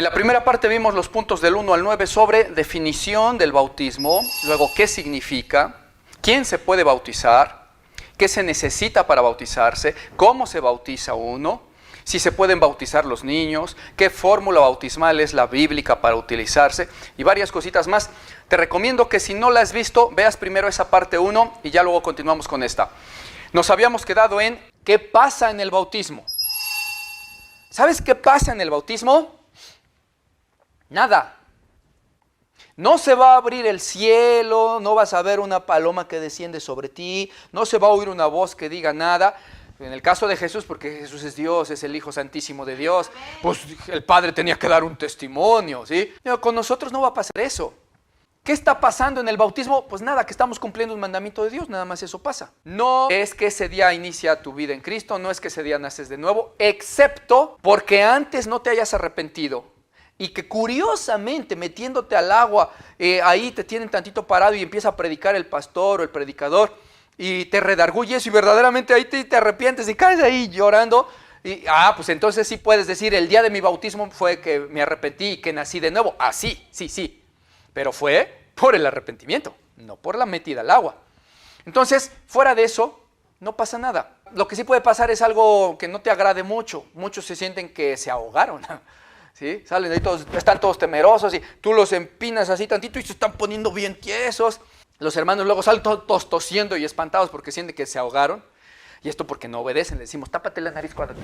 En la primera parte vimos los puntos del 1 al 9 sobre definición del bautismo, luego qué significa, quién se puede bautizar, qué se necesita para bautizarse, cómo se bautiza uno, si se pueden bautizar los niños, qué fórmula bautismal es la bíblica para utilizarse y varias cositas más. Te recomiendo que si no la has visto, veas primero esa parte 1 y ya luego continuamos con esta. Nos habíamos quedado en qué pasa en el bautismo. ¿Sabes qué pasa en el bautismo? Nada. No se va a abrir el cielo, no vas a ver una paloma que desciende sobre ti, no se va a oír una voz que diga nada. En el caso de Jesús, porque Jesús es Dios, es el Hijo Santísimo de Dios, pues el Padre tenía que dar un testimonio, ¿sí? Pero con nosotros no va a pasar eso. ¿Qué está pasando en el bautismo? Pues nada, que estamos cumpliendo un mandamiento de Dios, nada más eso pasa. No es que ese día inicia tu vida en Cristo, no es que ese día naces de nuevo, excepto porque antes no te hayas arrepentido. Y que curiosamente metiéndote al agua, ahí te tienen tantito parado y empieza a predicar el pastor o el predicador y te redarguyes y verdaderamente ahí te arrepientes y caes ahí llorando. Y, pues entonces sí puedes decir, el día de mi bautismo fue que me arrepentí y que nací de nuevo. Sí. Pero fue por el arrepentimiento, no por la metida al agua. Entonces, fuera de eso, no pasa nada. Lo que sí puede pasar es algo que no te agrade mucho. Muchos se sienten que se ahogaron. ¿Sí? Salen ahí todos, están todos temerosos y tú los empinas así tantito y se están poniendo bien tiesos. Los hermanos luego salen todos tosiendo y espantados porque sienten que se ahogaron. Y esto porque no obedecen, le decimos tápate la nariz cuando...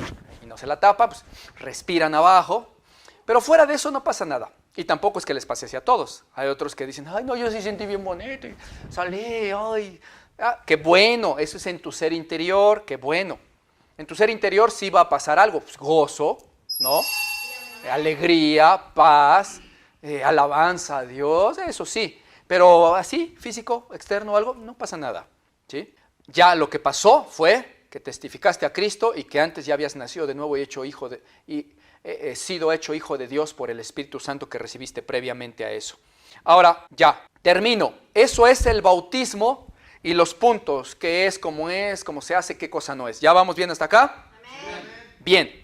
y no se la tapa, pues respiran abajo. Pero fuera de eso no pasa nada. Y tampoco es que les pase así a todos. Hay otros que dicen, ay no, yo sí sentí bien bonito, y salí, ay. Qué bueno, eso es en tu ser interior, qué bueno. En tu ser interior sí va a pasar algo, pues, gozo, ¿no? Alegría, paz, alabanza a Dios, eso sí. Pero así, físico, externo, algo, no pasa nada, ¿sí? Ya lo que pasó fue que testificaste a Cristo y que antes ya habías nacido de nuevo y sido hecho hijo de Dios por el Espíritu Santo que recibiste previamente a eso. Ahora, ya, termino. Eso es el bautismo y los puntos, qué es, cómo se hace, qué cosa no es. ¿Ya vamos bien hasta acá? Amén. Bien.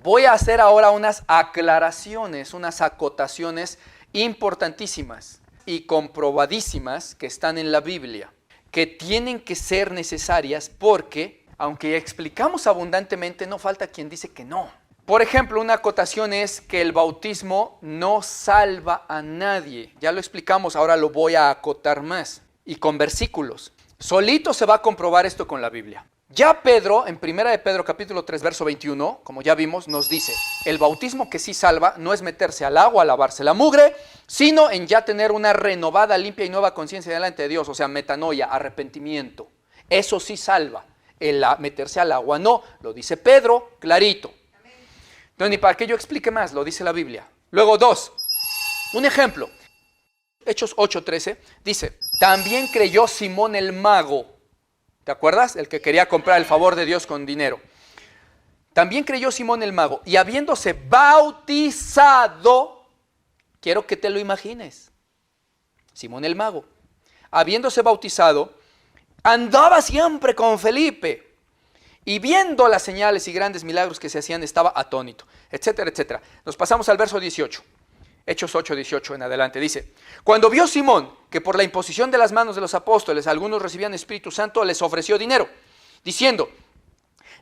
Voy a hacer ahora unas aclaraciones, unas acotaciones importantísimas y comprobadísimas que están en la Biblia, que tienen que ser necesarias porque, aunque explicamos abundantemente, no falta quien dice que no. Por ejemplo, una acotación es que el bautismo no salva a nadie. Ya lo explicamos, ahora lo voy a acotar más y con versículos. Solito se va a comprobar esto con la Biblia. Ya Pedro, en 1 de Pedro capítulo 3, verso 21, como ya vimos, nos dice, el bautismo que sí salva no es meterse al agua a lavarse la mugre, sino en ya tener una renovada, limpia y nueva conciencia delante de Dios, o sea, metanoia, arrepentimiento. Eso sí salva, el meterse al agua no, lo dice Pedro, clarito. Entonces, ni para que yo explique más, lo dice la Biblia. Luego 2, un ejemplo, Hechos 8:13, dice, también creyó Simón el mago. ¿Te acuerdas? El que quería comprar el favor de Dios con dinero. También creyó Simón el mago y habiéndose bautizado, quiero que te lo imagines, Simón el mago, habiéndose bautizado, andaba siempre con Felipe y viendo las señales y grandes milagros que se hacían, estaba atónito, etcétera, etcétera. Nos pasamos al verso 18. Hechos 8:18 en adelante, dice, cuando vio Simón que por la imposición de las manos de los apóstoles algunos recibían Espíritu Santo, les ofreció dinero, diciendo,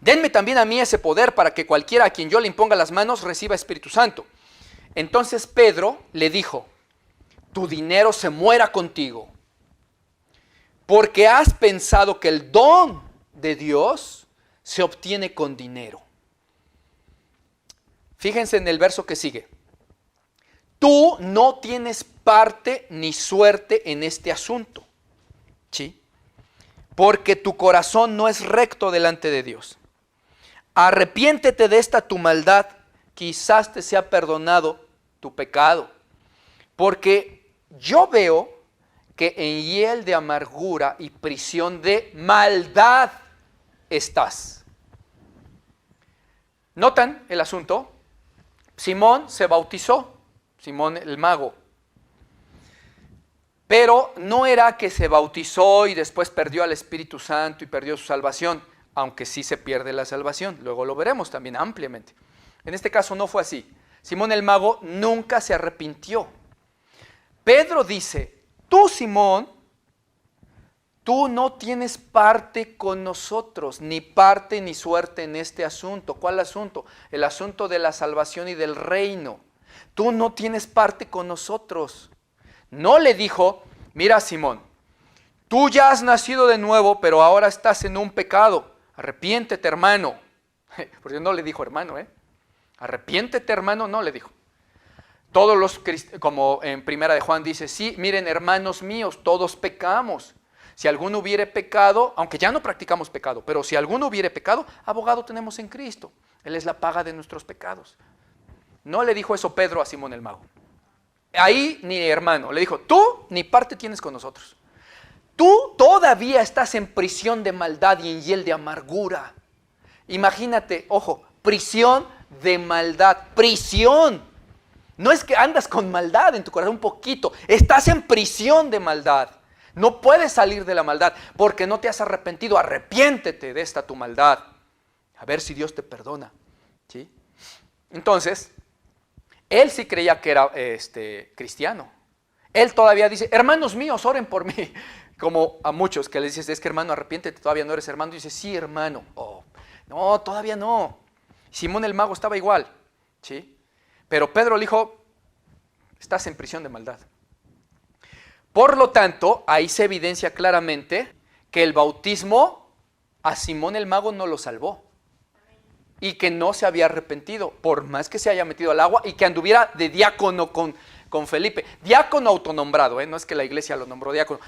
denme también a mí ese poder para que cualquiera a quien yo le imponga las manos reciba Espíritu Santo. Entonces Pedro le dijo, tu dinero se muera contigo, porque has pensado que el don de Dios se obtiene con dinero. Fíjense en el verso que sigue. Tú no tienes parte ni suerte en este asunto, ¿sí? Porque tu corazón no es recto delante de Dios. Arrepiéntete de esta tu maldad, quizás te sea perdonado tu pecado. Porque yo veo que en hiel de amargura y prisión de maldad estás. ¿Notan el asunto? Simón se bautizó. Simón el mago, pero no era que se bautizó y después perdió al Espíritu Santo y perdió su salvación, aunque sí se pierde la salvación, luego lo veremos también ampliamente. En este caso no fue así, Simón el mago nunca se arrepintió. Pedro dice, tú Simón, tú no tienes parte con nosotros, ni parte ni suerte en este asunto. ¿Cuál asunto? El asunto de la salvación y del reino. Tú no tienes parte con nosotros. No le dijo, mira Simón, tú ya has nacido de nuevo, pero ahora estás en un pecado. Arrepiéntete, hermano. Porque no le dijo hermano, Arrepiéntete, hermano, no le dijo. Todos los cristianos, como en Primera de Juan dice, sí, miren, hermanos míos, todos pecamos. Si alguno hubiere pecado, aunque ya no practicamos pecado, pero si alguno hubiere pecado, abogado tenemos en Cristo. Él es la paga de nuestros pecados. No le dijo eso Pedro a Simón el mago. Ahí ni hermano, le dijo, tú ni parte tienes con nosotros. Tú todavía estás en prisión de maldad y en hiel de amargura. Imagínate, ojo, prisión de maldad, prisión. No es que andas con maldad en tu corazón un poquito, estás en prisión de maldad. No puedes salir de la maldad porque no te has arrepentido. Arrepiéntete de esta tu maldad. A ver si Dios te perdona. ¿Sí? Entonces, él sí creía que era cristiano. Él todavía dice, hermanos míos, oren por mí. Como a muchos que les dices, es que hermano, arrepiéntete, todavía no eres hermano. Y dice, sí, hermano. Oh, no, todavía no. Simón el mago estaba igual. ¿Sí? Pero Pedro le dijo, estás en prisión de maldad. Por lo tanto, ahí se evidencia claramente que el bautismo a Simón el mago no lo salvó. Y que no se había arrepentido, por más que se haya metido al agua y que anduviera de diácono con Felipe. Diácono autonombrado, no es que la iglesia lo nombró diácono.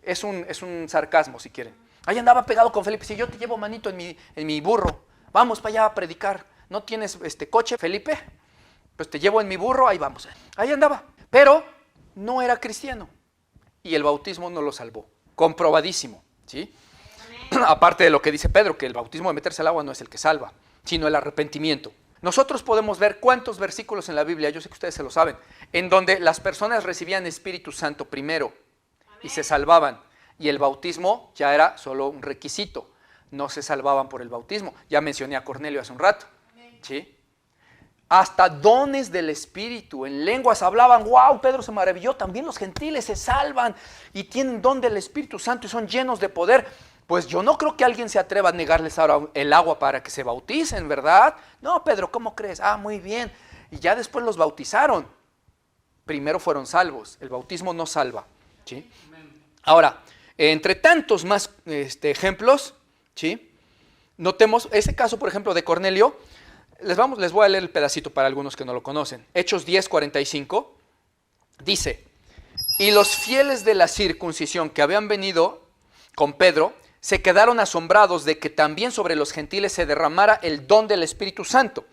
Es un sarcasmo, si quieren. Ahí andaba pegado con Felipe. Si yo te llevo manito en mi burro, vamos para allá a predicar. ¿No tienes coche, Felipe? Pues te llevo en mi burro, ahí vamos. Ahí andaba. Pero no era cristiano. Y el bautismo no lo salvó. Comprobadísimo. ¿Sí? Aparte de lo que dice Pedro, que el bautismo de meterse al agua no es el que salva, sino el arrepentimiento. Nosotros podemos ver cuántos versículos en la Biblia, yo sé que ustedes se lo saben, en donde las personas recibían Espíritu Santo primero y se salvaban. Y el bautismo ya era solo un requisito. No se salvaban por el bautismo. Ya mencioné a Cornelio hace un rato. ¿Sí? Hasta dones del Espíritu, en lenguas hablaban, wow, Pedro se maravilló, también los gentiles se salvan y tienen don del Espíritu Santo y son llenos de poder. Pues yo no creo que alguien se atreva a negarles ahora el agua para que se bauticen, ¿verdad? No, Pedro, ¿cómo crees? Ah, muy bien. Y ya después los bautizaron. Primero fueron salvos, el bautismo no salva. ¿Sí? Ahora, entre tantos más ejemplos, ¿sí? Notemos ese caso, por ejemplo, de Cornelio. Les voy a leer el pedacito para algunos que no lo conocen. Hechos 10:45 dice, y los fieles de la circuncisión que habían venido con Pedro se quedaron asombrados de que también sobre los gentiles se derramara el don del Espíritu Santo,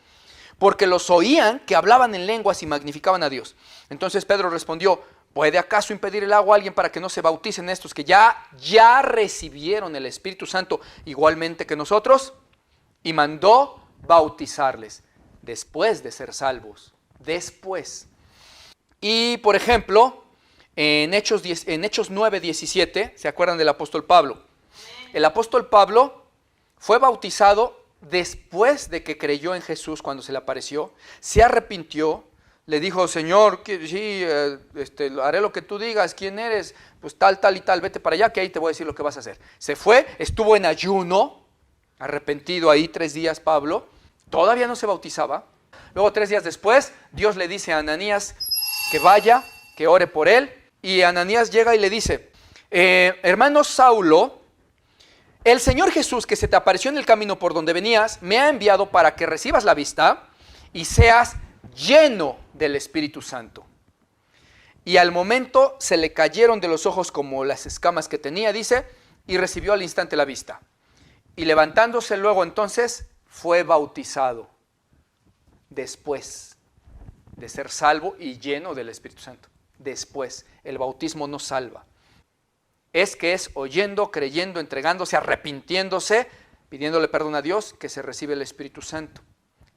porque los oían que hablaban en lenguas y magnificaban a Dios. Entonces Pedro respondió, ¿puede acaso impedir el agua a alguien para que no se bauticen estos que ya recibieron el Espíritu Santo igualmente que nosotros? Y mandó bautizarles después de ser salvos, después. Y por ejemplo, en Hechos 9:17, ¿se acuerdan del apóstol Pablo? El apóstol Pablo fue bautizado después de que creyó en Jesús cuando se le apareció, se arrepintió, le dijo, Señor, sí, haré lo que tú digas, ¿quién eres? Pues tal y tal, vete para allá que ahí te voy a decir lo que vas a hacer. Se fue, estuvo en ayuno, arrepentido ahí 3 días Pablo, todavía no se bautizaba. Luego 3 días después, Dios le dice a Ananías que vaya, que ore por él. Y Ananías llega y le dice, hermano Saulo, el Señor Jesús que se te apareció en el camino por donde venías, me ha enviado para que recibas la vista y seas lleno del Espíritu Santo. Y al momento se le cayeron de los ojos como las escamas que tenía, dice, y recibió al instante la vista. Y levantándose luego entonces, fue bautizado después de ser salvo y lleno del Espíritu Santo. Después, el bautismo no salva. Es que es oyendo, creyendo, entregándose, arrepintiéndose, pidiéndole perdón a Dios, que se recibe el Espíritu Santo.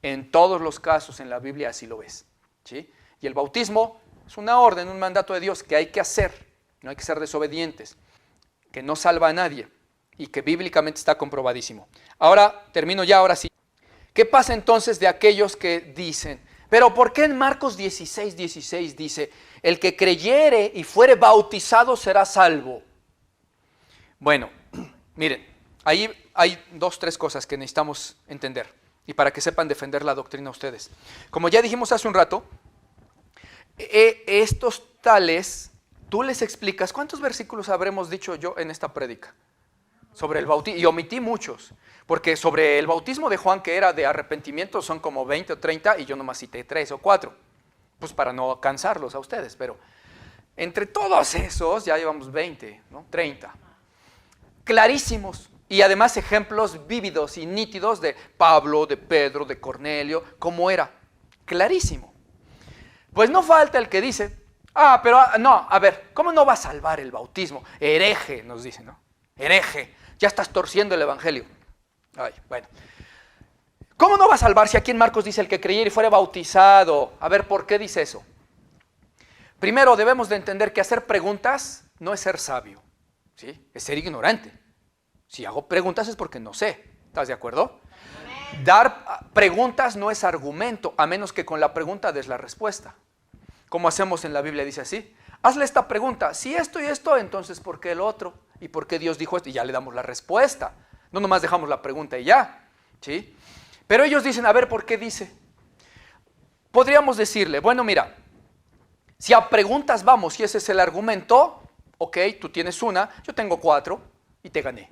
En todos los casos en la Biblia así lo ves. ¿Sí? Y el bautismo es una orden, un mandato de Dios que hay que hacer, no hay que ser desobedientes, que no salva a nadie y que bíblicamente está comprobadísimo. Ahora, termino ya, ahora sí. ¿Qué pasa entonces de aquellos que dicen, Pero ¿por qué en Marcos 16:16 dice, el que creyere y fuere bautizado será salvo? Bueno, miren, ahí hay 2, 3 cosas que necesitamos entender y para que sepan defender la doctrina ustedes. Como ya dijimos hace un rato, estos tales, tú les explicas, ¿cuántos versículos habremos dicho yo en esta prédica? Sobre el bautismo, y omití muchos, porque sobre el bautismo de Juan, que era de arrepentimiento, son como 20 o 30, y yo nomás cité 3 o 4, pues para no cansarlos a ustedes, pero entre todos esos ya llevamos 20, ¿no? 30, clarísimos, y además ejemplos vívidos y nítidos de Pablo, de Pedro, de Cornelio, cómo era, clarísimo. Pues no falta el que dice, pero no, a ver, ¿cómo no va a salvar el bautismo? Hereje, nos dice, ¿no? Hereje, ya estás torciendo el evangelio. Ay, bueno. ¿Cómo no va a salvar si aquí en Marcos dice el que creyere y fuere bautizado? A ver, ¿por qué dice eso? Primero debemos de entender que hacer preguntas no es ser sabio, ¿sí? Es ser ignorante. Si hago preguntas es porque no sé, ¿estás de acuerdo? Dar preguntas no es argumento, a menos que con la pregunta des la respuesta. Como hacemos en la Biblia, dice así, hazle esta pregunta, si esto y esto, entonces ¿por qué el otro? ¿Y por qué Dios dijo esto? Y ya le damos la respuesta. No nomás dejamos la pregunta y ya, ¿sí? Pero ellos dicen, a ver, ¿por qué dice? Podríamos decirle, bueno, mira, si a preguntas vamos, si ese es el argumento, ok, tú tienes una, yo tengo 4 y te gané.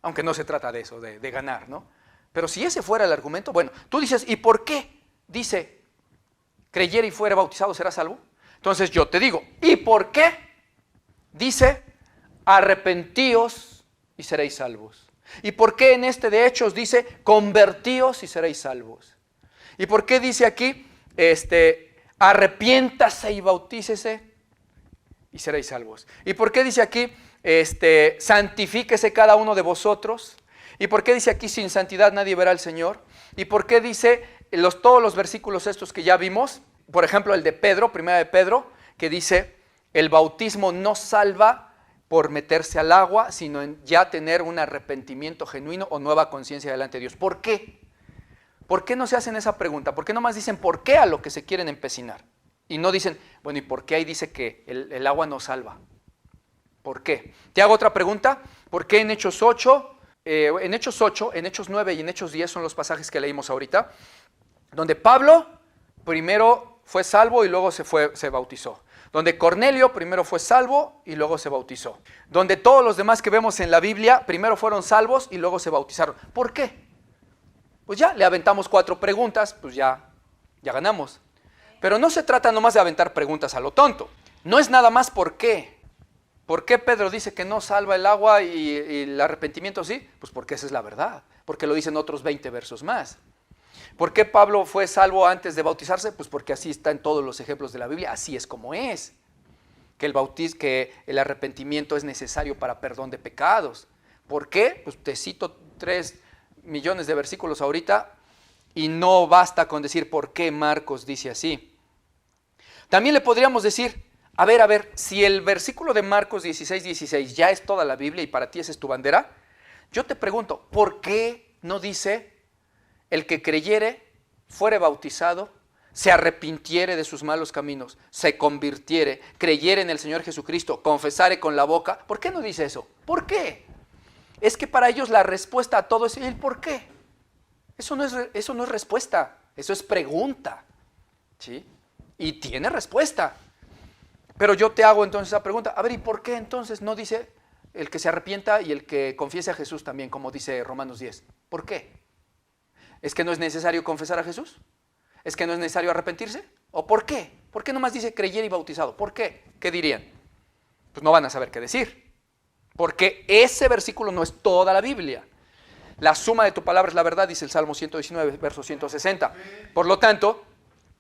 Aunque no se trata de eso, de ganar, ¿no? Pero si ese fuera el argumento, bueno, tú dices, ¿y por qué dice, creyere y fuere bautizado será salvo? Entonces yo te digo, ¿y por qué dice, arrepentíos y seréis salvos? ¿Y por qué en este de Hechos dice, convertíos y seréis salvos? ¿Y por qué dice aquí, arrepiéntase y bautícese y seréis salvos? ¿Y por qué dice aquí, santifíquese cada uno de vosotros? ¿Y por qué dice aquí, sin santidad nadie verá al Señor? ¿Y por qué dice todos los versículos estos que ya vimos? Por ejemplo, el de Pedro, primera de Pedro, que dice, el bautismo no salva por meterse al agua, sino en ya tener un arrepentimiento genuino o nueva conciencia delante de Dios. ¿Por qué? ¿Por qué no se hacen esa pregunta? ¿Por qué nomás dicen por qué a lo que se quieren empecinar? Y no dicen, bueno, ¿y por qué ahí dice que el agua no salva? ¿Por qué? Te hago otra pregunta. ¿Por qué en Hechos 8, en Hechos 9 y en Hechos 10 son los pasajes que leímos ahorita, donde Pablo primero fue salvo y luego se bautizó? Donde Cornelio primero fue salvo y luego se bautizó. Donde todos los demás que vemos en la Biblia primero fueron salvos y luego se bautizaron. ¿Por qué? Pues ya le aventamos 4 preguntas, pues ya ganamos. Pero no se trata nomás de aventar preguntas a lo tonto. No es nada más por qué. ¿Por qué Pedro dice que no salva el agua y el arrepentimiento sí? Pues porque esa es la verdad. Porque lo dicen otros 20 versos más. ¿Por qué Pablo fue salvo antes de bautizarse? Pues porque así está en todos los ejemplos de la Biblia, así es como es. Que el arrepentimiento es necesario para perdón de pecados. ¿Por qué? Pues te cito 3 millones de versículos ahorita y no basta con decir por qué Marcos dice así. También le podríamos decir, a ver, si el versículo de Marcos 16:16 ya es toda la Biblia y para ti esa es tu bandera, yo te pregunto, ¿por qué no dice el que creyere, fuere bautizado, se arrepintiere de sus malos caminos, se convirtiere, creyere en el Señor Jesucristo, confesare con la boca? ¿Por qué no dice eso? ¿Por qué? Es que para ellos la respuesta a todo es el ¿por qué? Eso no es respuesta, eso es pregunta, ¿sí? Y tiene respuesta. Pero yo te hago entonces esa pregunta, a ver, ¿y por qué entonces no dice el que se arrepienta y el que confiese a Jesús también, como dice Romanos 10? ¿Por qué? ¿Es que no es necesario confesar a Jesús? ¿Es que no es necesario arrepentirse? ¿O por qué? ¿Por qué nomás dice creyere y bautizado? ¿Por qué? ¿Qué dirían? Pues no van a saber qué decir. Porque ese versículo no es toda la Biblia. La suma de tu palabra es la verdad, dice el Salmo 119, verso 160. Por lo tanto,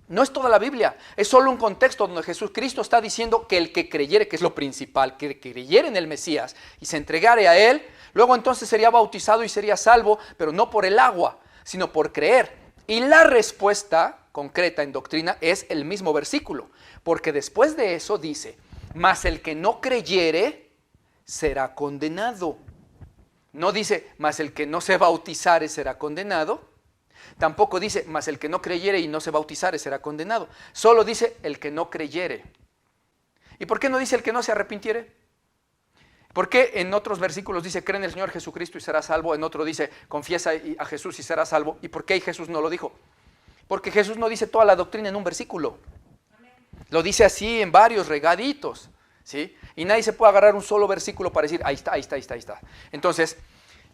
no es toda la Biblia. Es solo un contexto donde Jesucristo está diciendo que el que creyere, que es lo principal, que creyere en el Mesías y se entregare a Él, luego entonces sería bautizado y sería salvo, pero no por el agua, sino por creer. Y la respuesta concreta en doctrina es el mismo versículo, porque después de eso dice, mas el que no creyere será condenado. No dice, mas el que no se bautizare será condenado, Tampoco dice, mas el que no creyere y no se bautizare será condenado. Solo dice el que no creyere. ¿Y por qué no dice el que no se arrepintiere? ¿Por qué en otros versículos dice, cree en el Señor Jesucristo y serás salvo? En otro dice, confiesa a Jesús y serás salvo. ¿Y por qué Jesús no lo dijo? Porque Jesús no dice toda la doctrina en un versículo. Lo dice así en varios regaditos, ¿sí? Y nadie se puede agarrar un solo versículo para decir, ahí está, ahí está, ahí está, ahí está. Entonces,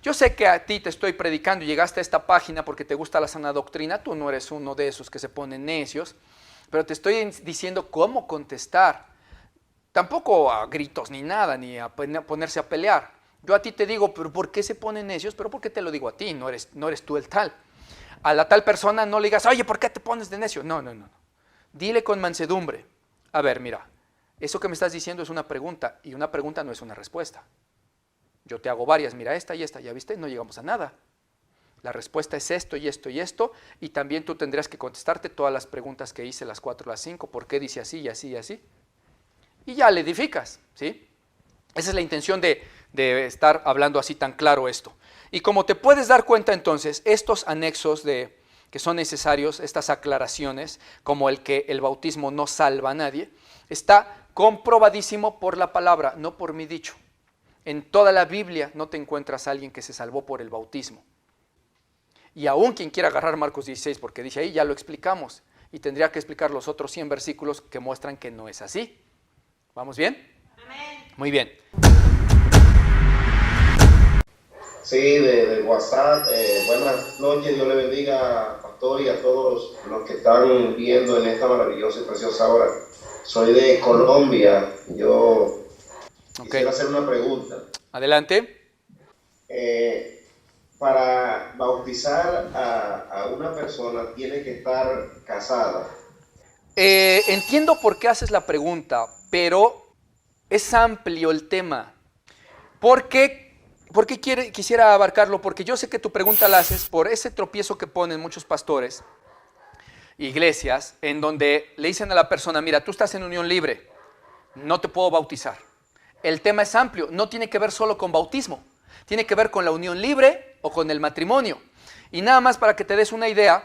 yo sé que a ti te estoy predicando y llegaste a esta página porque te gusta la sana doctrina. Tú no eres uno de esos que se ponen necios, pero te estoy diciendo cómo contestar. Tampoco a gritos ni nada, ni a ponerse a pelear. Yo a ti te digo, pero ¿por qué se ponen necios? Pero ¿por qué te lo digo a ti? No eres tú el tal. A la tal persona no le digas, oye, ¿por qué te pones de necio? No. Dile con mansedumbre. A ver, mira, eso que me estás diciendo es una pregunta, y una pregunta no es una respuesta. Yo te hago varias, mira, esta y esta, ¿ya viste? No llegamos a nada. La respuesta es esto y esto y esto, y también tú tendrías que contestarte todas las preguntas que hice, las 4 o las 5, ¿por qué dice así y así y así? Y ya le edificas, ¿sí? Esa es la intención de estar hablando así tan claro esto. Y como te puedes dar cuenta entonces, estos anexos que son necesarios, estas aclaraciones, como el que el bautismo no salva a nadie, está comprobadísimo por la palabra, no por mi dicho. En toda la Biblia no te encuentras a alguien que se salvó por el bautismo. Y aún quien quiera agarrar Marcos 16, porque dice ahí, ya lo explicamos, y tendría que explicar los otros 100 versículos que muestran que no es así. ¿Vamos bien? Amén. Muy bien. Sí, de WhatsApp. Buenas noches, Dios le bendiga, pastor, y a todos los que están viendo en esta maravillosa y preciosa hora. Soy de Colombia. Yo quisiera hacer una pregunta. Adelante. Para bautizar a una persona tiene que estar casada. Entiendo por qué haces la pregunta, pero es amplio el tema. ¿Por qué quisiera abarcarlo? Porque yo sé que tu pregunta la haces por ese tropiezo que ponen muchos pastores, iglesias, en donde le dicen a la persona, mira, tú estás en unión libre, no te puedo bautizar. El tema es amplio, no tiene que ver solo con bautismo, tiene que ver con la unión libre o con el matrimonio. Y nada más para que te des una idea,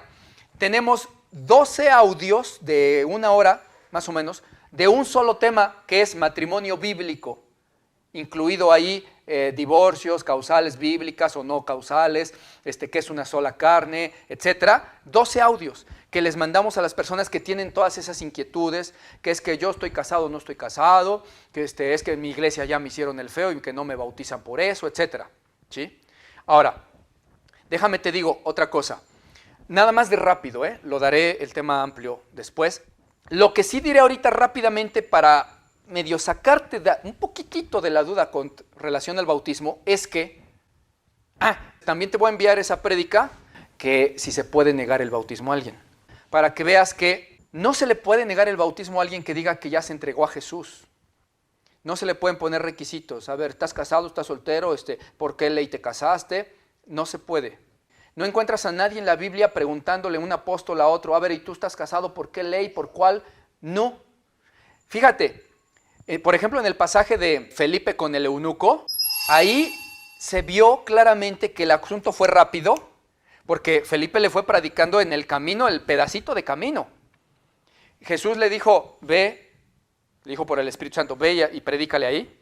tenemos 12 audios de 1 hora, más o menos, de un solo tema que es matrimonio bíblico, incluido ahí divorcios, causales bíblicas o no causales, que es una sola carne, etcétera. 12 audios que les mandamos a las personas que tienen todas esas inquietudes, que es que yo estoy casado o no estoy casado, que es que en mi iglesia ya me hicieron el feo y que no me bautizan por eso, etcétera. ¿Sí? Ahora, déjame te digo otra cosa. Nada más de rápido, lo daré el tema amplio después. Lo que sí diré ahorita rápidamente para medio sacarte un poquitito de la duda con relación al bautismo es que, también te voy a enviar esa prédica que si se puede negar el bautismo a alguien, para que veas que no se le puede negar el bautismo a alguien que diga que ya se entregó a Jesús. No se le pueden poner requisitos, a ver, ¿estás casado, estás soltero? ¿Por qué ley te casaste? No se puede. No encuentras a nadie en la Biblia preguntándole un apóstol a otro, a ver, ¿y tú estás casado? ¿Por qué ley? ¿Por cuál? No. Fíjate, por ejemplo, en el pasaje de Felipe con el eunuco, ahí se vio claramente que el asunto fue rápido, porque Felipe le fue predicando en el camino, el pedacito de camino. Jesús le dijo, ve, le dijo por el Espíritu Santo, ve y predícale ahí.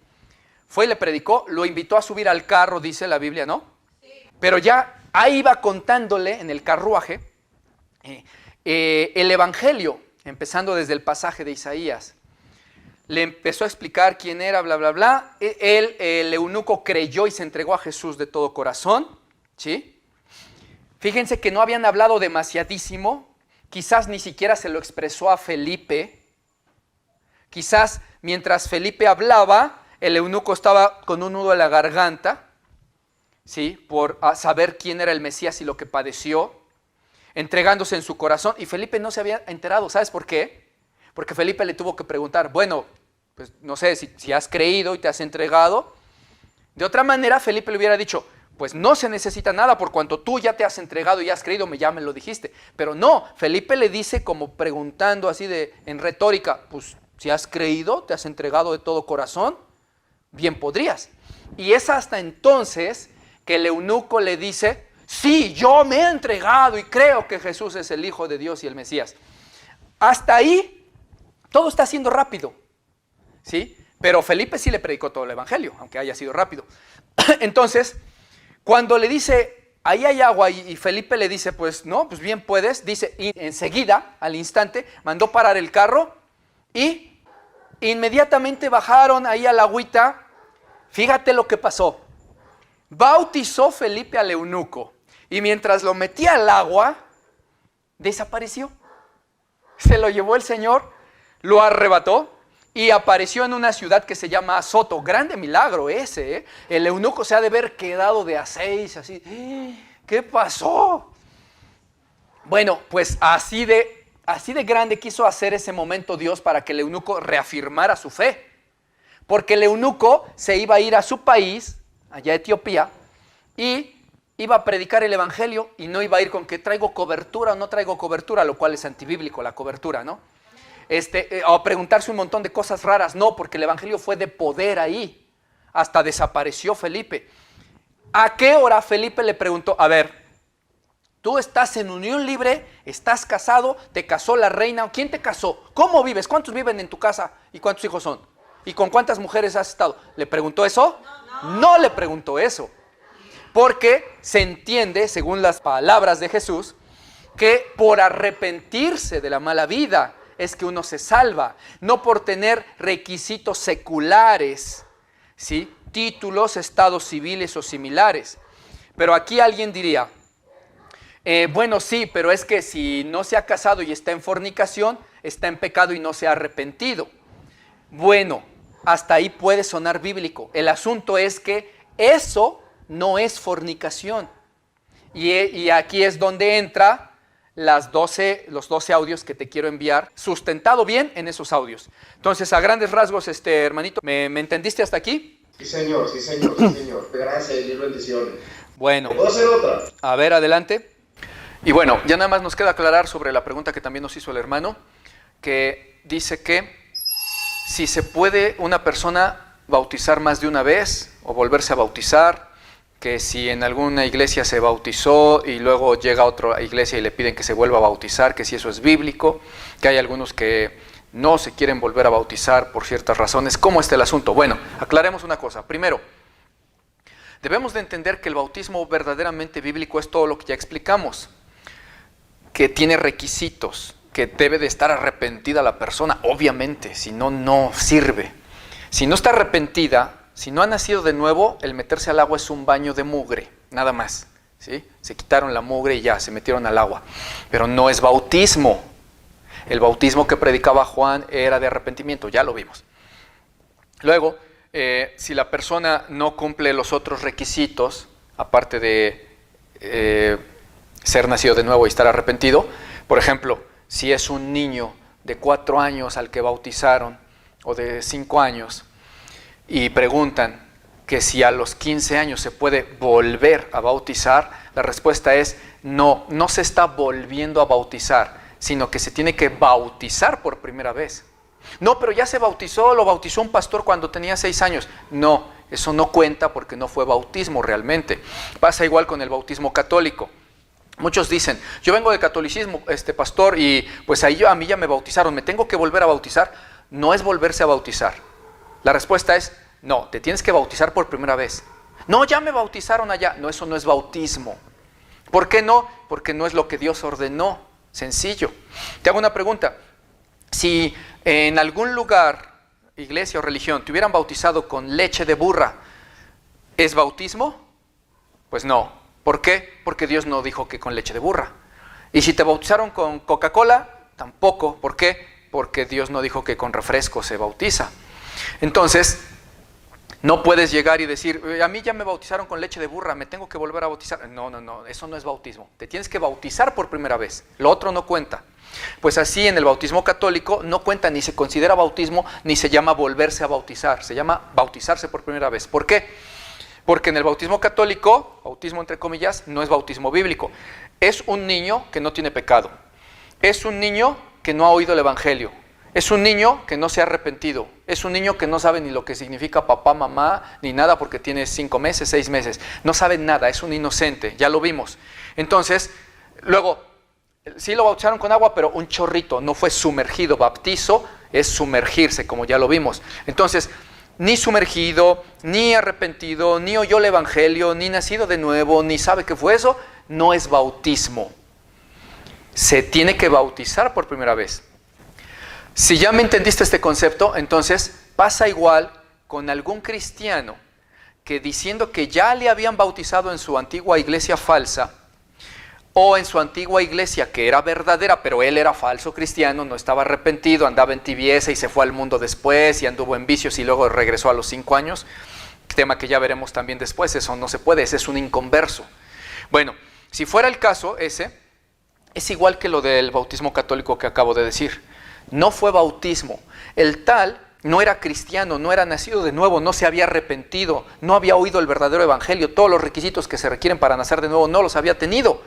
Fue y le predicó, lo invitó a subir al carro, dice la Biblia, ¿no? Sí. Pero ya ahí iba contándole en el carruaje el evangelio, empezando desde el pasaje de Isaías. Le empezó a explicar quién era, bla, bla, bla. El eunuco creyó y se entregó a Jesús de todo corazón, ¿sí? Fíjense que no habían hablado demasiadísimo, quizás ni siquiera se lo expresó a Felipe. Quizás mientras Felipe hablaba, el eunuco estaba con un nudo en la garganta, ¿sí? Por saber quién era el Mesías y lo que padeció, entregándose en su corazón. Y Felipe no se había enterado, ¿sabes por qué? Porque Felipe le tuvo que preguntar, bueno, pues no sé, si has creído y te has entregado. De otra manera, Felipe le hubiera dicho, pues no se necesita nada por cuanto tú ya te has entregado y has creído, ya me lo dijiste. Pero no, Felipe le dice como preguntando así en retórica, pues si has creído, te has entregado de todo corazón, bien podrías. Y es hasta entonces que el eunuco le dice, Sí, yo me he entregado y creo que Jesús es el Hijo de Dios y el Mesías. Hasta ahí, todo está siendo rápido, ¿sí? Pero Felipe sí le predicó todo el evangelio, aunque haya sido rápido. Entonces, cuando le dice, ahí hay agua, y Felipe le dice, pues no, pues bien puedes, dice, y enseguida, al instante, mandó parar el carro y inmediatamente bajaron ahí a la agüita. Fíjate lo que pasó. Bautizó Felipe al eunuco y mientras lo metía al agua, desapareció. Se lo llevó el Señor, lo arrebató y apareció en una ciudad que se llama Azoto. Grande milagro ese, ¿eh? El eunuco se ha de haber quedado de a 6, así. ¿Qué pasó? Bueno, pues así de grande quiso hacer ese momento Dios para que el eunuco reafirmara su fe. Porque el eunuco se iba a ir a su país, allá a Etiopía, y iba a predicar el evangelio y no iba a ir con que traigo cobertura o no traigo cobertura, lo cual es antibíblico la cobertura, ¿no? A preguntarse un montón de cosas raras, no, porque el evangelio fue de poder ahí. Hasta desapareció Felipe. ¿A qué hora Felipe le preguntó? A ver, tú estás en unión libre, estás casado, te casó la reina, ¿quién te casó? ¿Cómo vives? ¿Cuántos viven en tu casa y cuántos hijos son? ¿Y con cuántas mujeres has estado? ¿Le preguntó eso? No le preguntó eso. Porque se entiende, según las palabras de Jesús, que por arrepentirse de la mala vida es que uno se salva, no por tener requisitos seculares, ¿sí? Títulos, estados civiles o similares. Pero aquí alguien diría, bueno, sí, pero es que si no se ha casado y está en fornicación, está en pecado y no se ha arrepentido. Bueno, hasta ahí puede sonar bíblico. El asunto es que eso no es fornicación. Y aquí es donde entra los 12 audios que te quiero enviar, sustentado bien en esos audios. Entonces, a grandes rasgos, hermanito, ¿me entendiste hasta aquí? Sí, señor, sí, señor, sí, señor. Gracias y bendiciones. Bueno. ¿Puedo hacer otra? A ver, adelante. Y bueno, ya nada más nos queda aclarar sobre la pregunta que también nos hizo el hermano, que dice que si se puede una persona bautizar más de una vez o volverse a bautizar, que si en alguna iglesia se bautizó y luego llega a otra iglesia y le piden que se vuelva a bautizar, que si eso es bíblico, que hay algunos que no se quieren volver a bautizar por ciertas razones. ¿Cómo está el asunto? Bueno, aclaremos una cosa. Primero, debemos de entender que el bautismo verdaderamente bíblico es todo lo que ya explicamos, que tiene requisitos, que debe de estar arrepentida la persona, obviamente, si no, no sirve. Si no está arrepentida, si no ha nacido de nuevo, el meterse al agua es un baño de mugre, nada más, ¿sí? Se quitaron la mugre y ya, se metieron al agua. Pero no es bautismo. El bautismo que predicaba Juan era de arrepentimiento, ya lo vimos. Luego, si la persona no cumple los otros requisitos, aparte de ser nacido de nuevo y estar arrepentido, por ejemplo, si es un niño de 4 años al que bautizaron, o de 5 años, y preguntan que si a los 15 años se puede volver a bautizar, la respuesta es no, no se está volviendo a bautizar, sino que se tiene que bautizar por primera vez. No, pero ya se bautizó, lo bautizó un pastor cuando tenía 6 años. No, eso no cuenta porque no fue bautismo realmente. Pasa igual con el bautismo católico. Muchos dicen, yo vengo del catolicismo, pastor, y pues a mí ya me bautizaron, ¿me tengo que volver a bautizar? No es volverse a bautizar. La respuesta es, no, te tienes que bautizar por primera vez. No, ya me bautizaron allá. No, eso no es bautismo. ¿Por qué no? Porque no es lo que Dios ordenó. Sencillo. Te hago una pregunta. Si en algún lugar, iglesia o religión, te hubieran bautizado con leche de burra, ¿es bautismo? Pues no. ¿Por qué? Porque Dios no dijo que con leche de burra. Y si te bautizaron con Coca-Cola, tampoco. ¿Por qué? Porque Dios no dijo que con refresco se bautiza. Entonces, no puedes llegar y decir, a mí ya me bautizaron con leche de burra, me tengo que volver a bautizar. No, eso no es bautismo. Te tienes que bautizar por primera vez. Lo otro no cuenta. Pues así en el bautismo católico no cuenta, ni se considera bautismo, ni se llama volverse a bautizar. Se llama bautizarse por primera vez. ¿Por qué? Porque en el bautismo católico, bautismo entre comillas, no es bautismo bíblico. Es un niño que no tiene pecado. Es un niño que no ha oído el evangelio. Es un niño que no se ha arrepentido. Es un niño que no sabe ni lo que significa papá, mamá, ni nada porque tiene 5 meses, 6 meses. No sabe nada, es un inocente, ya lo vimos. Entonces, luego, sí lo bautizaron con agua, pero un chorrito, no fue sumergido. Bautizo es sumergirse, como ya lo vimos. Entonces, ni sumergido, ni arrepentido, ni oyó el evangelio, ni nacido de nuevo, ni sabe qué fue eso, no es bautismo. Se tiene que bautizar por primera vez. Si ya me entendiste este concepto, entonces pasa igual con algún cristiano que diciendo que ya le habían bautizado en su antigua iglesia falsa o en su antigua iglesia que era verdadera, pero él era falso cristiano, no estaba arrepentido, andaba en tibieza y se fue al mundo después y anduvo en vicios y luego regresó a los 5 años, tema que ya veremos también después. Eso no se puede, ese es un inconverso. Bueno, si fuera el caso ese, es igual que lo del bautismo católico que acabo de decir. No fue bautismo. El tal no era cristiano, no era nacido de nuevo, no se había arrepentido, no había oído el verdadero evangelio, todos los requisitos que se requieren para nacer de nuevo no los había tenido.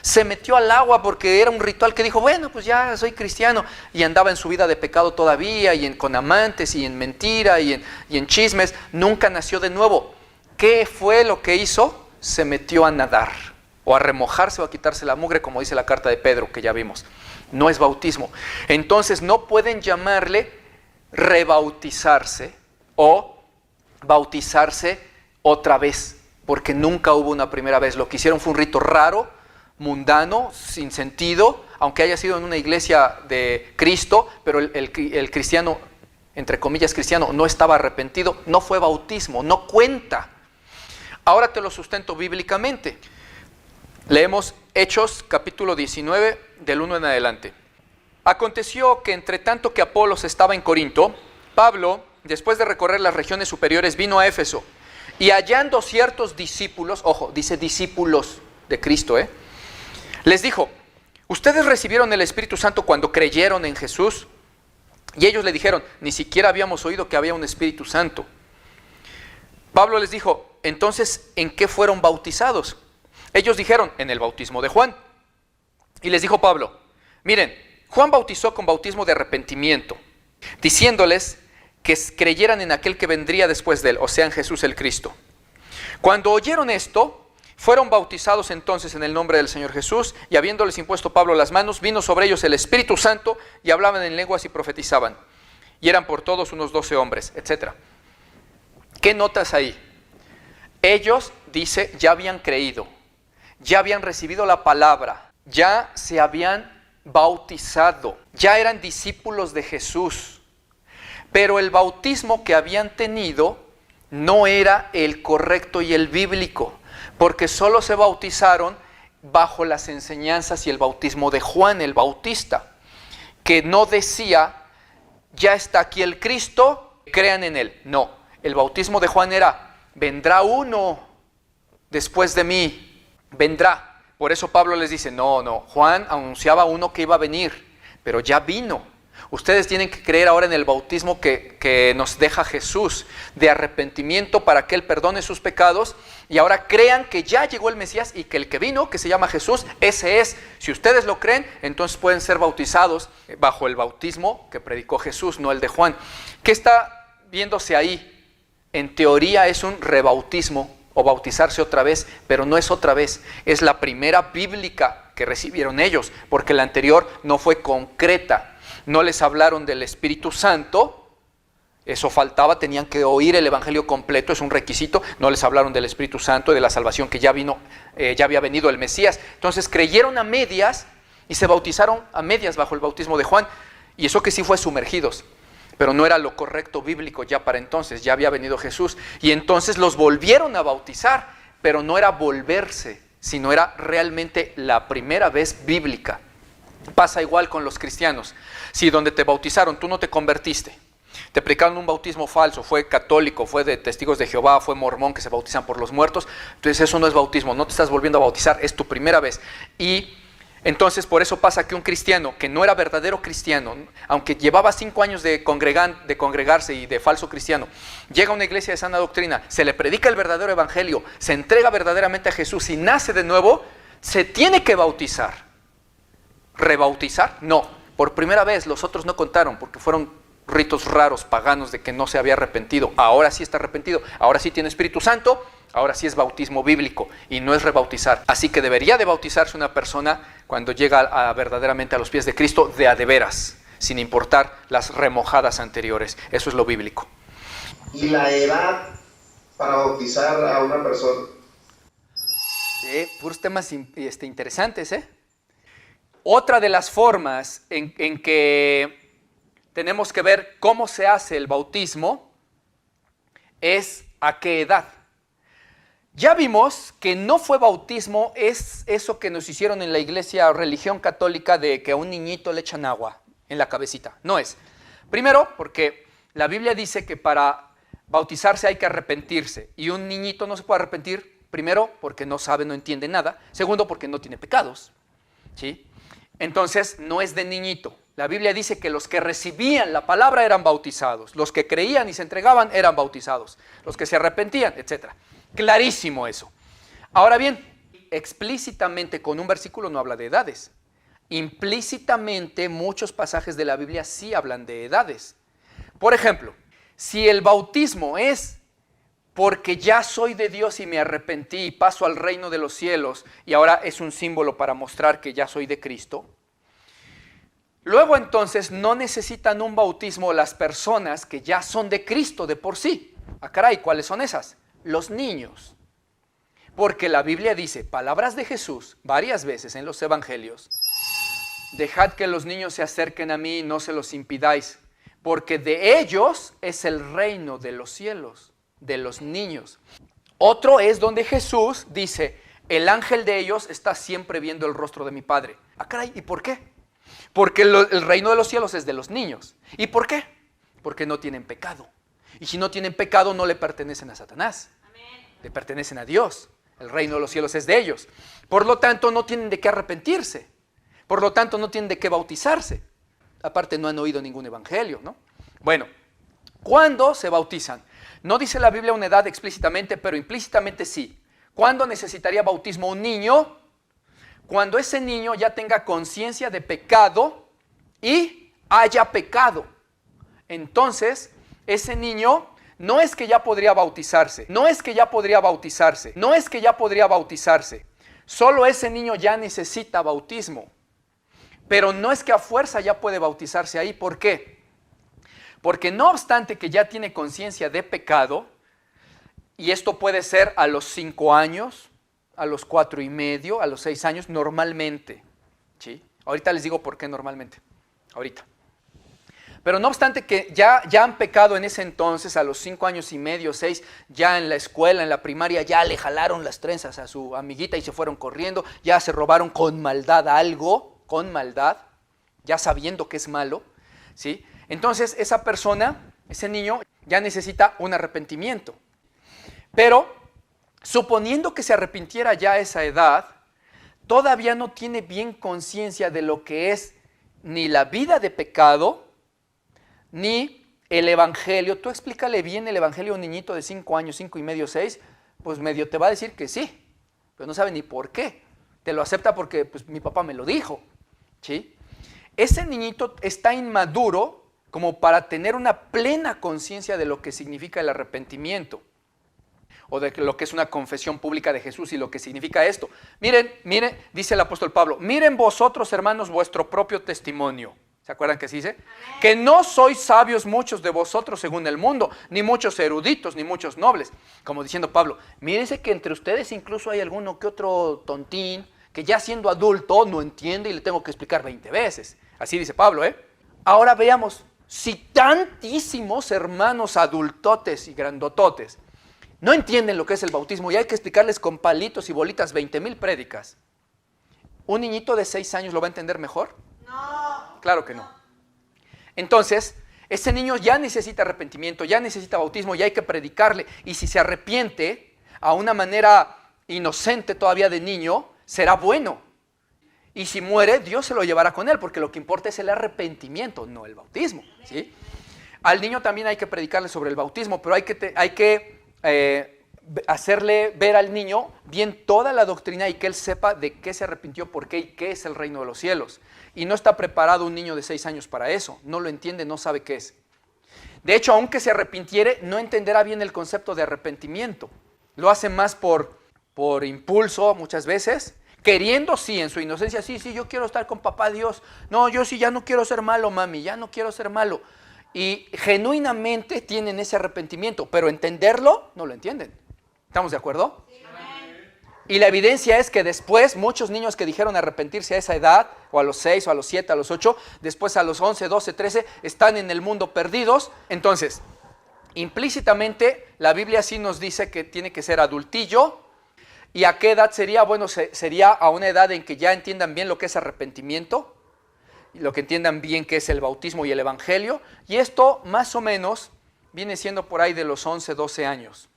Se metió al agua porque era un ritual que dijo, bueno, pues ya soy cristiano, y andaba en su vida de pecado todavía, y con amantes, y en mentira, y en chismes. Nunca nació de nuevo. ¿Qué fue lo que hizo? Se metió a nadar, o a remojarse, o a quitarse la mugre, como dice la carta de Pedro, que ya vimos. No es bautismo. Entonces no pueden llamarle rebautizarse o bautizarse otra vez, porque nunca hubo una primera vez. Lo que hicieron fue un rito raro, mundano, sin sentido, aunque haya sido en una iglesia de Cristo, pero el cristiano, entre comillas cristiano, no estaba arrepentido. No fue bautismo, no cuenta. Ahora te lo sustento bíblicamente. Leemos Hechos capítulo 19 del 1 en adelante. Aconteció que entre tanto que Apolos estaba en Corinto, Pablo, después de recorrer las regiones superiores, vino a Éfeso y hallando ciertos discípulos, ojo, dice discípulos de Cristo, les dijo, ¿ustedes recibieron el Espíritu Santo cuando creyeron en Jesús? Y ellos le dijeron, ni siquiera habíamos oído que había un Espíritu Santo. Pablo les dijo, entonces, ¿en qué fueron bautizados? Ellos dijeron, en el bautismo de Juan. Y les dijo Pablo, miren, Juan bautizó con bautismo de arrepentimiento, diciéndoles que creyeran en aquel que vendría después de él, o sea, en Jesús el Cristo. Cuando oyeron esto, fueron bautizados entonces en el nombre del Señor Jesús, y habiéndoles impuesto Pablo las manos, vino sobre ellos el Espíritu Santo, y hablaban en lenguas y profetizaban. Y eran por todos unos 12 hombres, etc. ¿Qué notas ahí? Ellos, dice, ya habían creído. Ya habían recibido la palabra, ya se habían bautizado, ya eran discípulos de Jesús. Pero el bautismo que habían tenido no era el correcto y el bíblico, porque solo se bautizaron bajo las enseñanzas y el bautismo de Juan el Bautista, que no decía, ya está aquí el Cristo, crean en él. No, el bautismo de Juan era, vendrá uno después de mí. Vendrá. Por eso Pablo les dice, no, Juan anunciaba uno que iba a venir, pero ya vino. Ustedes tienen que creer ahora en el bautismo que nos deja Jesús, de arrepentimiento para que Él perdone sus pecados, y ahora crean que ya llegó el Mesías y que el que vino, que se llama Jesús, ese es. Si ustedes lo creen, entonces pueden ser bautizados bajo el bautismo que predicó Jesús, no el de Juan. ¿Qué está viéndose ahí? En teoría es un rebautismo, o bautizarse otra vez, pero no es otra vez, es la primera bíblica que recibieron ellos, porque la anterior no fue concreta, no les hablaron del Espíritu Santo, eso faltaba, tenían que oír el evangelio completo, es un requisito, no les hablaron del Espíritu Santo, de la salvación que ya vino, ya había venido el Mesías. Entonces creyeron a medias y se bautizaron a medias bajo el bautismo de Juan, y eso que sí fue sumergidos. Pero no era lo correcto bíblico ya para entonces, ya había venido Jesús. Y entonces los volvieron a bautizar, pero no era volverse, sino era realmente la primera vez bíblica. Pasa igual con los cristianos. Si donde te bautizaron tú no te convertiste, te aplicaron un bautismo falso, fue católico, fue de testigos de Jehová, fue mormón que se bautizan por los muertos, entonces eso no es bautismo, no te estás volviendo a bautizar, es tu primera vez. Y entonces por eso pasa que un cristiano que no era verdadero cristiano, aunque llevaba 5 años de congregarse y de falso cristiano, llega a una iglesia de sana doctrina, se le predica el verdadero evangelio, se entrega verdaderamente a Jesús y nace de nuevo, se tiene que bautizar. ¿Rebautizar? No, por primera vez, los otros no contaron porque fueron ritos raros, paganos, de que no se había arrepentido. Ahora sí está arrepentido, ahora sí tiene Espíritu Santo, ahora sí es bautismo bíblico y no es rebautizar. Así que debería de bautizarse una persona cuando llega verdaderamente a los pies de Cristo de a de veras, sin importar las remojadas anteriores. Eso es lo bíblico. ¿Y la edad para bautizar a una persona? Sí, puros temas interesantes, ¿eh? Otra de las formas en que tenemos que ver cómo se hace el bautismo es a qué edad. Ya vimos que no fue bautismo, es eso que nos hicieron en la iglesia o religión católica de que a un niñito le echan agua en la cabecita. No es. Primero, porque la Biblia dice que para bautizarse hay que arrepentirse. Y un niñito no se puede arrepentir, primero, porque no sabe, no entiende nada. Segundo, porque no tiene pecados. ¿Sí? Entonces, no es de niñito. La Biblia dice que los que recibían la palabra eran bautizados. Los que creían y se entregaban eran bautizados. Los que se arrepentían, etc. Clarísimo eso. Ahora bien, explícitamente con un versículo no habla de edades. Implícitamente muchos pasajes de la Biblia sí hablan de edades. Por ejemplo, si el bautismo es porque ya soy de Dios y me arrepentí y paso al reino de los cielos y ahora es un símbolo para mostrar que ya soy de Cristo, luego entonces no necesitan un bautismo las personas que ya son de Cristo de por sí. Ah, caray, ¿cuáles son esas? Los niños. Porque la Biblia dice, palabras de Jesús, varias veces en los evangelios, dejad que los niños se acerquen a mí y no se los impidáis, porque de ellos es el reino de los cielos, de los niños. Otro es donde Jesús dice, el ángel de ellos está siempre viendo el rostro de mi Padre. Ah, caray, ¿y por qué? Porque el reino de los cielos es de los niños. ¿Y por qué? Porque no tienen pecado. Y si no tienen pecado, no le pertenecen a Satanás. Amén. Le pertenecen a Dios. El reino de los cielos es de ellos. Por lo tanto, no tienen de qué arrepentirse. Por lo tanto, no tienen de qué bautizarse. Aparte, no han oído ningún evangelio, ¿no? Bueno, ¿cuándo se bautizan? No dice la Biblia una edad explícitamente, pero implícitamente sí. ¿Cuándo necesitaría bautismo un niño? Cuando ese niño ya tenga conciencia de pecado y haya pecado. Entonces, ese niño no es que ya podría bautizarse, no es que ya podría bautizarse, no es que ya podría bautizarse. Solo ese niño ya necesita bautismo. Pero no es que a fuerza ya puede bautizarse ahí. ¿Por qué? Porque no obstante que ya tiene conciencia de pecado, y esto puede ser a los 5 años, a los 4 y medio, a los 6 años, normalmente. ¿Sí? Ahorita les digo por qué normalmente. Ahorita. Pero no obstante que ya han pecado en ese entonces, a los 5 años y medio, 6, ya en la escuela, en la primaria, ya le jalaron las trenzas a su amiguita y se fueron corriendo, ya se robaron con maldad algo, con maldad, ya sabiendo que es malo, ¿sí? Entonces esa persona, ese niño, ya necesita un arrepentimiento. Pero, suponiendo que se arrepintiera ya a esa edad, todavía no tiene bien conciencia de lo que es ni la vida de pecado, ni el evangelio. Tú explícale bien el evangelio a un niñito de 5 años, 5 y medio, 6, pues medio te va a decir que sí, pero no sabe ni por qué. Te lo acepta porque pues, mi papá me lo dijo, ¿sí? Ese niñito está inmaduro como para tener una plena conciencia de lo que significa el arrepentimiento o de lo que es una confesión pública de Jesús y lo que significa esto. Miren, dice el apóstol Pablo, miren vosotros, hermanos, vuestro propio testimonio. ¿Se acuerdan que se dice? Amén. Que no sois sabios muchos de vosotros según el mundo, ni muchos eruditos, ni muchos nobles. Como diciendo Pablo, mírense que entre ustedes incluso hay alguno que otro tontín que ya siendo adulto no entiende y le tengo que explicar 20 veces. Así dice Pablo, ¿eh? Ahora veamos, si tantísimos hermanos adultotes y grandototes no entienden lo que es el bautismo y hay que explicarles con palitos y bolitas 20,000 prédicas, ¿un niñito de 6 años lo va a entender mejor? No. Claro que no. Entonces, ese niño ya necesita arrepentimiento, ya necesita bautismo, ya hay que predicarle. Y si se arrepiente a una manera inocente todavía de niño, será bueno. Y si muere, Dios se lo llevará con él, porque lo que importa es el arrepentimiento, no el bautismo, ¿sí? Al niño también hay que predicarle sobre el bautismo, pero hay que hacerle ver al niño bien toda la doctrina y que él sepa de qué se arrepintió, por qué y qué es el reino de los cielos. Y no está preparado un niño de 6 años para eso, no lo entiende, no sabe qué es. De hecho, aunque se arrepintiere, no entenderá bien el concepto de arrepentimiento. Lo hace más por impulso muchas veces, queriendo sí, en su inocencia, sí, yo quiero estar con papá Dios. No, yo sí, ya no quiero ser malo, mami, ya no quiero ser malo. Y genuinamente tienen ese arrepentimiento, pero entenderlo, no lo entienden. ¿Estamos de acuerdo? Sí. Y la evidencia es que después, muchos niños que dijeron arrepentirse a esa edad, o a los 6, o a los 7, a los 8, después a los 11, 12, 13, están en el mundo perdidos. Entonces, implícitamente, la Biblia sí nos dice que tiene que ser adultillo. ¿Y a qué edad sería? Bueno, sería a una edad en que ya entiendan bien lo que es arrepentimiento, lo que entiendan bien qué es el bautismo y el evangelio, y esto más o menos viene siendo por ahí de los 11, 12 años.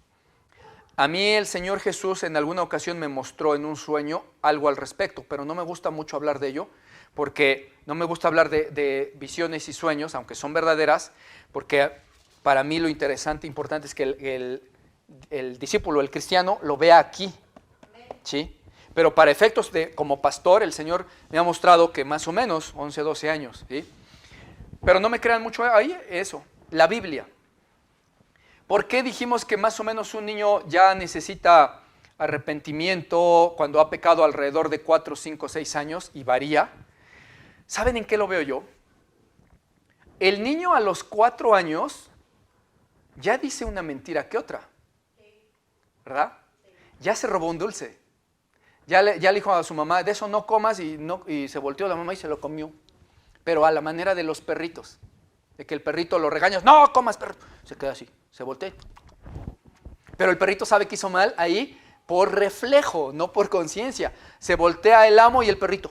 A mí el Señor Jesús en alguna ocasión me mostró en un sueño algo al respecto, pero no me gusta mucho hablar de ello, porque no me gusta hablar de visiones y sueños, aunque son verdaderas, porque para mí lo interesante, importante es que el discípulo, el cristiano, lo vea aquí, ¿sí? Pero para efectos de, como pastor, el Señor me ha mostrado que más o menos 11, 12 años, ¿sí? Pero no me crean mucho ahí, eso, la Biblia. ¿Por qué dijimos que más o menos un niño ya necesita arrepentimiento cuando ha pecado alrededor de 4, 5, 6 años y varía? ¿Saben en qué lo veo yo? El niño a los 4 años ya dice una mentira que otra, ¿verdad? Ya se robó un dulce. Ya le dijo a su mamá, de eso no comas, y se volteó la mamá y se lo comió. Pero a la manera de los perritos, de que el perrito lo regañas, no comas perro, se queda así, se voltea. Pero el perrito sabe que hizo mal ahí por reflejo, no por conciencia. Se voltea el amo y el perrito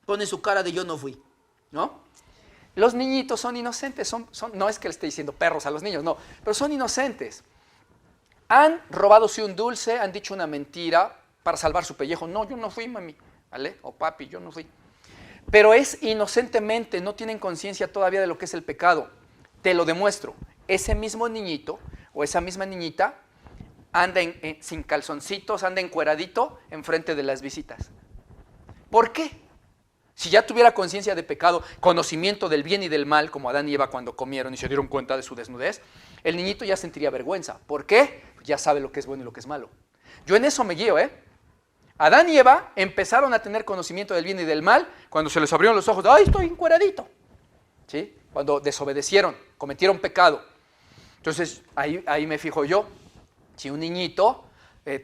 pone su cara de yo no fui, ¿no? Los niñitos son inocentes, no es que le esté diciendo perros a los niños, no, pero son inocentes. Han robado sí un dulce, han dicho una mentira para salvar su pellejo. No, yo no fui, mami, ¿vale? O papi, yo no fui. Pero es inocentemente, no tienen conciencia todavía de lo que es el pecado. Te lo demuestro. Ese mismo niñito o esa misma niñita anda sin calzoncitos, anda encueradito enfrente de las visitas. ¿Por qué? Si ya tuviera conciencia de pecado, conocimiento del bien y del mal, como Adán y Eva cuando comieron y se dieron cuenta de su desnudez, el niñito ya sentiría vergüenza. ¿Por qué? Ya sabe lo que es bueno y lo que es malo. Yo en eso me guío, Adán y Eva empezaron a tener conocimiento del bien y del mal cuando se les abrieron los ojos. ¡Ay, estoy encueradito! ¿Sí? Cuando desobedecieron, cometieron pecado. Entonces, ahí me fijo yo. Si un niñito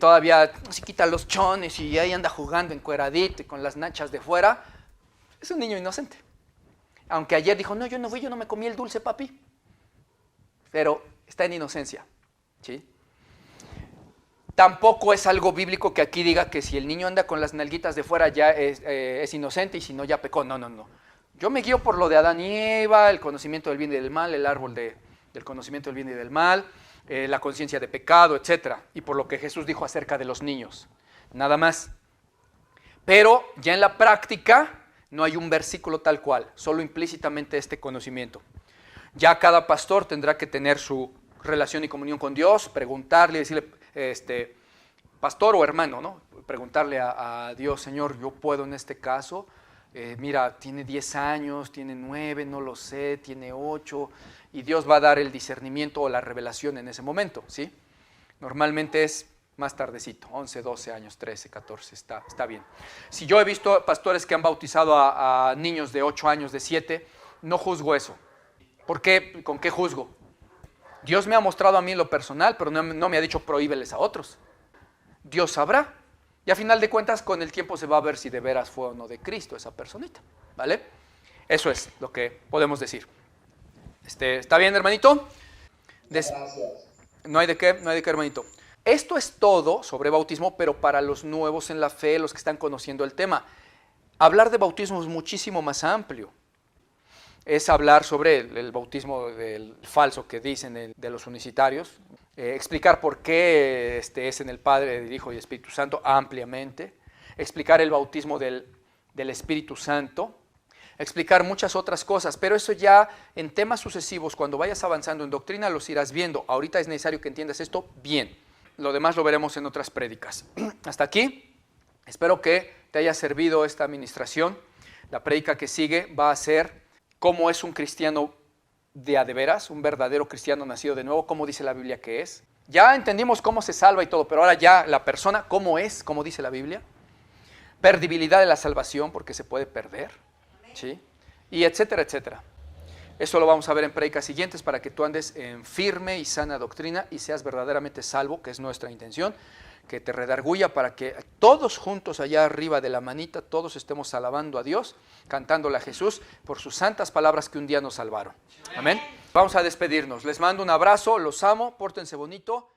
todavía se quita los chones y ahí anda jugando encueradito y con las nachas de fuera, es un niño inocente. Aunque ayer dijo, no, yo no me comí el dulce, papi. Pero está en inocencia, ¿sí? Tampoco es algo bíblico que aquí diga que si el niño anda con las nalguitas de fuera ya es inocente y si no ya pecó. No. Yo me guío por lo de Adán y Eva, el conocimiento del bien y del mal, el árbol del conocimiento del bien y del mal, la conciencia de pecado, etc. Y por lo que Jesús dijo acerca de los niños. Nada más. Pero ya en la práctica no hay un versículo tal cual, solo implícitamente este conocimiento. Ya cada pastor tendrá que tener su relación y comunión con Dios, preguntarle, decirle, pastor o hermano, ¿no? Preguntarle a Dios, Señor, yo puedo en este caso, mira, tiene 10 años, tiene 9, no lo sé, tiene 8, y Dios va a dar el discernimiento o la revelación en ese momento, ¿sí? Normalmente es más tardecito, 11, 12 años, 13, 14, está bien. Si yo he visto pastores que han bautizado a niños de 8 años, de 7, no juzgo eso. ¿Por qué? ¿Con qué juzgo? Dios me ha mostrado a mí en lo personal, pero no me ha dicho prohíbeles a otros. Dios sabrá. Y a final de cuentas, con el tiempo se va a ver si de veras fue o no de Cristo esa personita, ¿vale? Eso es lo que podemos decir. ¿Está bien, hermanito? Gracias. No hay de qué, hermanito. Esto es todo sobre bautismo, pero para los nuevos en la fe, los que están conociendo el tema. Hablar de bautismo es muchísimo más amplio. Es hablar sobre el bautismo del falso que dicen de los unicitarios, explicar por qué es en el Padre, el Hijo y el Espíritu Santo ampliamente, explicar el bautismo del Espíritu Santo, explicar muchas otras cosas, pero eso ya en temas sucesivos, cuando vayas avanzando en doctrina, los irás viendo. Ahorita es necesario que entiendas esto bien. lo demás lo veremos en otras prédicas. Hasta aquí, espero que te haya servido esta administración. La prédica que sigue va a ser cómo es un cristiano de a de veras, un verdadero cristiano nacido de nuevo, cómo dice la Biblia que es. Ya entendimos cómo se salva y todo, pero ahora ya la persona, cómo es, cómo dice la Biblia. Perdibilidad de la salvación, porque se puede perder, ¿sí? Y etcétera, etcétera. Eso lo vamos a ver en prédicas siguientes para que tú andes en firme y sana doctrina y seas verdaderamente salvo, que es nuestra intención, que te redarguya para que todos juntos allá arriba de la manita, todos estemos alabando a Dios, cantándole a Jesús por sus santas palabras que un día nos salvaron. Amén. Vamos a despedirnos. Les mando un abrazo, los amo, pórtense bonito.